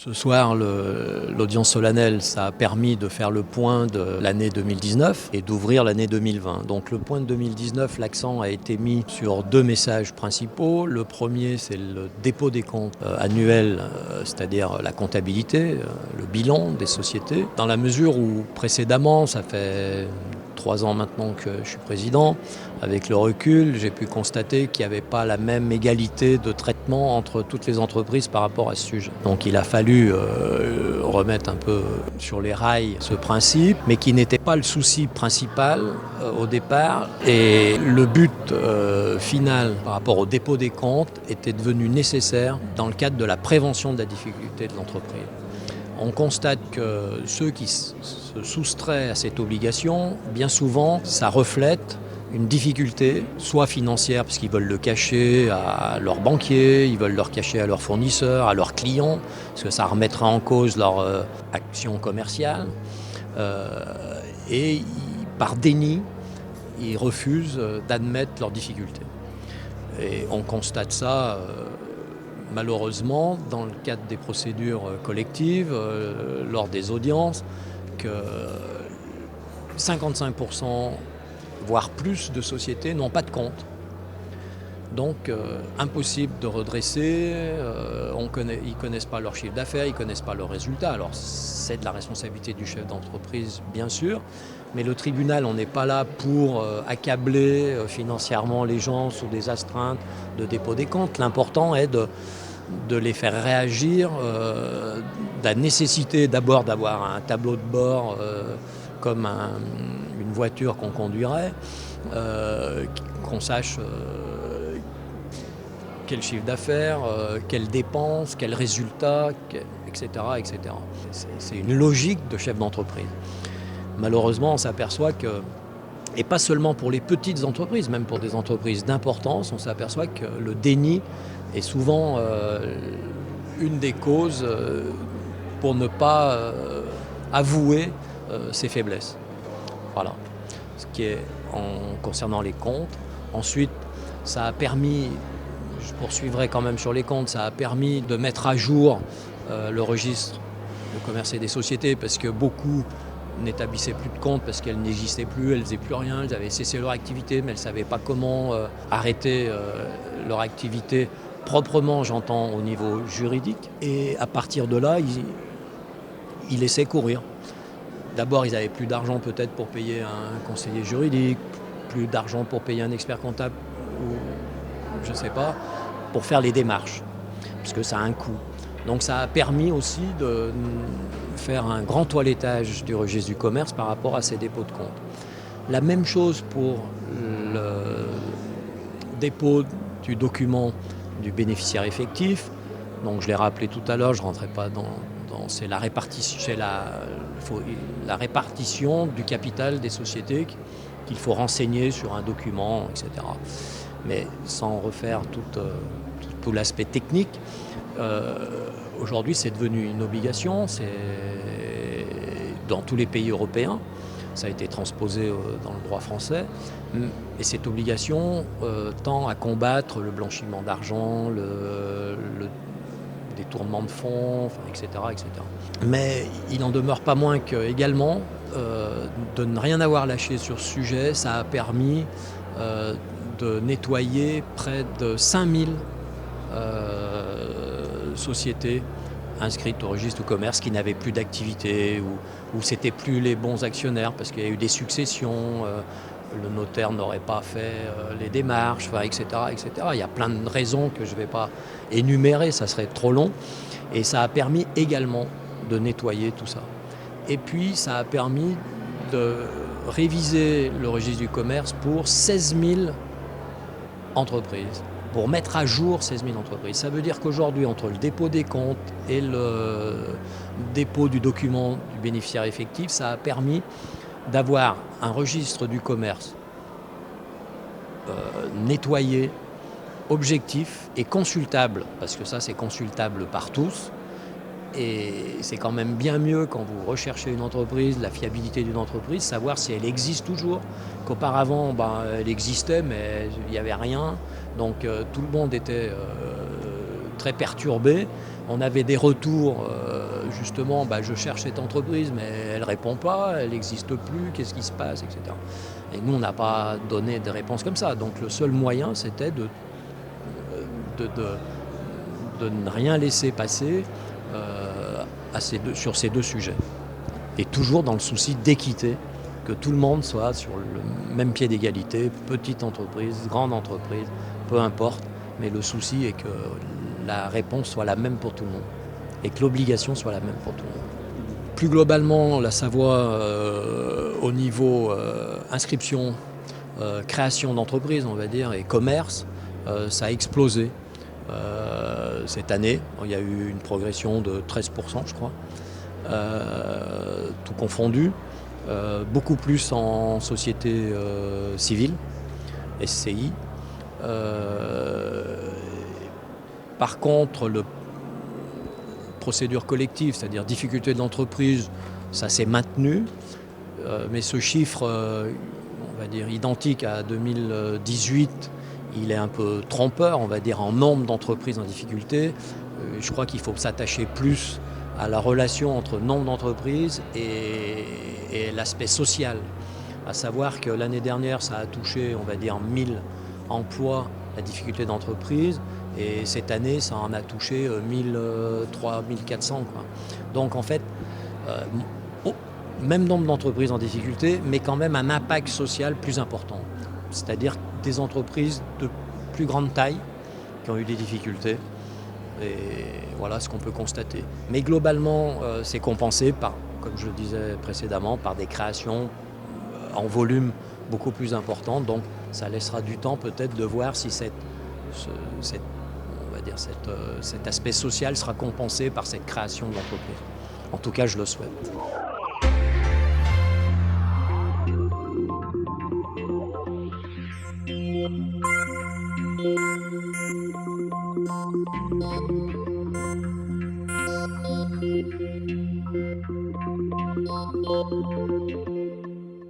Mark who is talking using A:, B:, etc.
A: Ce soir, l'audience solennelle, ça a permis de faire le point de l'année 2019 et d'ouvrir l'année 2020. Donc le point de 2019, l'accent a été mis sur deux messages principaux. Le premier, c'est le dépôt des comptes annuels, c'est-à-dire la comptabilité, le bilan des sociétés. Dans la mesure où précédemment, ça fait 3 ans maintenant que je suis président, avec le recul, j'ai pu constater qu'il n'y avait pas la même égalité de traitement entre toutes les entreprises par rapport à ce sujet. Donc il a fallu remettre un peu sur les rails ce principe, mais qui n'était pas le souci principal au départ. Et le but final par rapport au dépôt des comptes était devenu nécessaire dans le cadre de la prévention de la difficulté de l'entreprise. On constate que ceux qui se soustraient à cette obligation, bien souvent, ça reflète une difficulté, soit financière, parce qu'ils veulent le cacher à leurs banquiers, ils veulent le cacher à leurs fournisseurs, à leurs clients, parce que ça remettra en cause leur action commerciale. Et par déni, ils refusent d'admettre leurs difficultés. Et on constate ça malheureusement dans le cadre des procédures collectives, lors des audiences, que 55%, voire plus de sociétés n'ont pas de compte. Donc impossible de redresser, ils ne connaissent pas leur chiffre d'affaires, ils ne connaissent pas leurs résultats. Alors c'est de la responsabilité du chef d'entreprise, bien sûr, mais le tribunal, on n'est pas là pour accabler financièrement les gens sous des astreintes de dépôt des comptes. L'important est de les faire réagir, de la nécessité d'abord d'avoir un tableau de bord comme une voiture qu'on conduirait, qu'on sache quel chiffre d'affaires, quelles dépenses, quels résultats, etc., etc. C'est une logique de chef d'entreprise. Malheureusement, on s'aperçoit que, et pas seulement pour les petites entreprises, même pour des entreprises d'importance, on s'aperçoit que le déni est souvent une des causes pour ne pas avouer ses faiblesses. Voilà, ce qui est concernant les comptes. Ensuite, ça a permis, je poursuivrai quand même sur les comptes, ça a permis de mettre à jour le registre de commerce et des sociétés, parce que beaucoup n'établissaient plus de comptes parce qu'elles n'existaient plus, elles ne faisaient plus rien, elles avaient cessé leur activité, mais elles ne savaient pas comment arrêter leur activité proprement, j'entends, au niveau juridique. Et à partir de là, ils laissaient courir. D'abord, ils n'avaient plus d'argent peut-être pour payer un conseiller juridique, plus d'argent pour payer un expert comptable, ou je ne sais pas, pour faire les démarches, parce que ça a un coût. Donc ça a permis aussi de faire un grand toilettage du registre du commerce par rapport à ces dépôts de compte. La même chose pour le dépôt du document du bénéficiaire effectif. Donc je l'ai rappelé tout à l'heure, je ne rentrerai pas c'est la répartition du capital des sociétés qu'il faut renseigner sur un document, etc. Mais sans refaire tout l'aspect technique, aujourd'hui c'est devenu une obligation, c'est dans tous les pays européens, ça a été transposé dans le droit français, et cette obligation tend à combattre le blanchiment d'argent, le détournement de fonds, etc., etc. Mais il n'en demeure pas moins que, également, de ne rien avoir lâché sur ce sujet, ça a permis de nettoyer près de 5000 sociétés inscrites au registre du commerce qui n'avaient plus d'activité, où c'était plus les bons actionnaires parce qu'il y a eu des successions, le notaire n'aurait pas fait les démarches, etc., etc. Il y a plein de raisons que je ne vais pas énumérer, ça serait trop long. Et ça a permis également de nettoyer tout ça. Et puis ça a permis de réviser le registre du commerce pour 16 000 entreprises, pour mettre à jour 16 000 entreprises. Ça veut dire qu'aujourd'hui, entre le dépôt des comptes et le dépôt du document du bénéficiaire effectif, ça a permis d'avoir un registre du commerce nettoyé, objectif et consultable, parce que ça c'est consultable par tous. Et c'est quand même bien mieux quand vous recherchez une entreprise, la fiabilité d'une entreprise, savoir si elle existe toujours, qu'auparavant elle existait mais il n'y avait rien, donc tout le monde était très perturbé. On avait des retours, justement, je cherche cette entreprise, mais elle ne répond pas, elle n'existe plus, qu'est-ce qui se passe, etc. Et nous, on n'a pas donné de réponse comme ça. Donc le seul moyen, c'était de ne rien laisser passer sur ces deux sujets. Et toujours dans le souci d'équité, que tout le monde soit sur le même pied d'égalité, petite entreprise, grande entreprise, peu importe. Mais le souci est que la réponse soit la même pour tout le monde et que l'obligation soit la même pour tout le monde. Plus globalement, la Savoie, au niveau inscription, création d'entreprise, on va dire, et commerce, ça a explosé. Cette année, il y a eu une progression de 13%, je crois, tout confondu. Beaucoup plus en société civile, SCI. Par contre, le procédure collective, c'est-à-dire difficulté de l'entreprise, ça s'est maintenu. Mais ce chiffre, on va dire identique à 2018, il est un peu trompeur, on va dire, en nombre d'entreprises en difficulté. Je crois qu'il faut s'attacher plus à la relation entre nombre d'entreprises et l'aspect social. À savoir que l'année dernière, ça a touché, on va dire, 1000 emplois, la difficulté d'entreprise, et cette année, ça en a touché 1300, 1400. Donc en fait, même nombre d'entreprises en difficulté, mais quand même un impact social plus important. C'est-à-dire des entreprises de plus grande taille qui ont eu des difficultés. Et voilà ce qu'on peut constater. Mais globalement, c'est compensé par, comme je le disais précédemment, par des créations en volume beaucoup plus important. Donc ça laissera du temps peut-être de voir si cet aspect social sera compensé par cette création d'entreprise. En tout cas, je le souhaite.